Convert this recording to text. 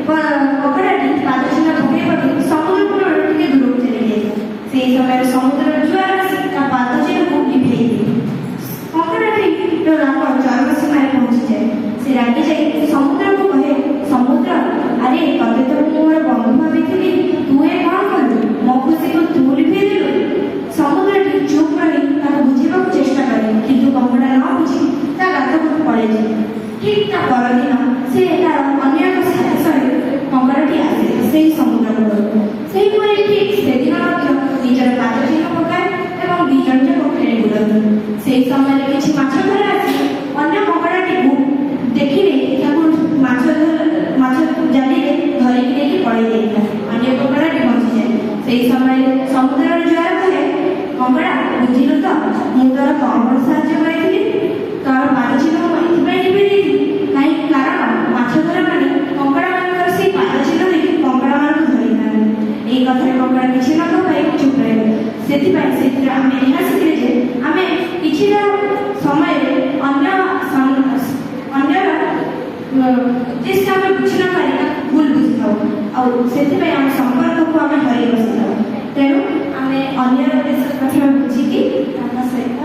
କଙ୍କଡ଼ାଟି ପାଦ ଚିହ୍ନ ପକାଇବାକୁ ସମୁଦ୍ର କୂଳରୁ ଟିକେ ଦୂରକୁ ଚାଲିଯାଏ। ସେହି ସମୟରେ ସମୁଦ୍ରର ଜୁଆର ଆସି ତା ପାଦ ଚିହ୍ନକୁ ଲିଭେଇ ଦିଏ। କଙ୍କଡ଼ାଟିର ରାଗ ଚରମ ସୀମାରେ ପହଞ୍ଚିଯାଏ। ସେ ରାଗି ଯାଇ ସମୁଦ୍ରକୁ କହେ, ସମୁଦ୍ର, ଆରେ ତତେ ତ ମୁଁ ମୋର ବନ୍ଧୁ ଭାବିଥିଲି, ତୁ ଏ କ'ଣ କଲୁ? ମୋ ଖୁସିକୁ ତୁ ଲିଭେଇ ଦେଲୁ। ସମୁଦ୍ରଟି ଚୁପ୍ ରହି ତାକୁ ବୁଝିବାକୁ ଚେଷ୍ଟା କରେ, କିନ୍ତୁ କଙ୍କଡ଼ା ନ ବୁଝି ତା ଗାତକୁ ପଳେଇଯାଏ। ଠିକ୍ ତା ପରଦିନ ସେ ତାର ଅନ୍ୟ ଏକ ସାଥୀ ସହିତ କଙ୍କଡ଼ାଟି ଆସେ ସେହି ସମୁଦ୍ର କୂଳକୁ। ସେହିପରି ଠିକ୍ ସେଦିନ ମଧ୍ୟ ନିଜର ପାଦ ଚିହ୍ନ ପକାଏ ଏବଂ ଦୁଇ ଜଣ ଯାକ ଖେଳି ବୁଲନ୍ତି। ସେହି ସମୟରେ କିଛି ମାଛ ଧରା ଆସି ଅନ୍ୟ କଙ୍କଡ଼ାଟିକୁ ଦେଖିଲେ ତାକୁ ମାଛ ଜାଲିରେ ଧରିକି ନେଇକି ପଳେଇ ଯାଇଥିଲା। ଅନ୍ୟ କଙ୍କଡ଼ାଟି ବଞ୍ଚିଯାଏ। ସେହି ସମୟରେ ସମୁଦ୍ରର ଜୁଆର କହେ, କଙ୍କଡ଼ା, ବୁଝିଲୁ ତ, ମୁଁ ତୋର କ'ଣ ସାହାଯ୍ୟ କରିଥିଲି? ତୋର ପାଦ ଚିହ୍ନ ଏଥିପାଇଁ ଲିଭେଇ ଦେଇଥିଲି କାହିଁକି? କାରଣ ମାଛ ଧରା ମାନେ କଙ୍କଡ଼ାମାନଙ୍କର ସେଇ ପାଦ ଚିହ୍ନ ଦେଖି କଙ୍କଡ଼ାମାନଙ୍କୁ ଧରିଥାନ୍ତି। ଏହି କଥାରେ କଙ୍କଡ଼ା କିଛି ନ କହି ଚୁପ୍ ରହିଲେ। ସେଥିପାଇଁ ସେଥିରେ ଆମେ ଏହା ଶିଖିଲେ ଯେ ଆମେ କିଛିଟା ସମୟରେ ଅନ୍ୟର ଉଦ୍ଦେଶ୍ୟ ଆମେ ବୁଝି ନ ପାରି ଭୁଲ ବୁଝିଥାଉ, ଆଉ ସେଥିପାଇଁ ଆମ ସମ୍ପର୍କକୁ ଆମେ ହରାଇ ବସିଥାଉ। ତେଣୁ ଆମେ ଅନ୍ୟର ଉଦ୍ଦେଶ୍ୟ ପ୍ରଥମେ ବୁଝିକି ତାଙ୍କ ସହିତ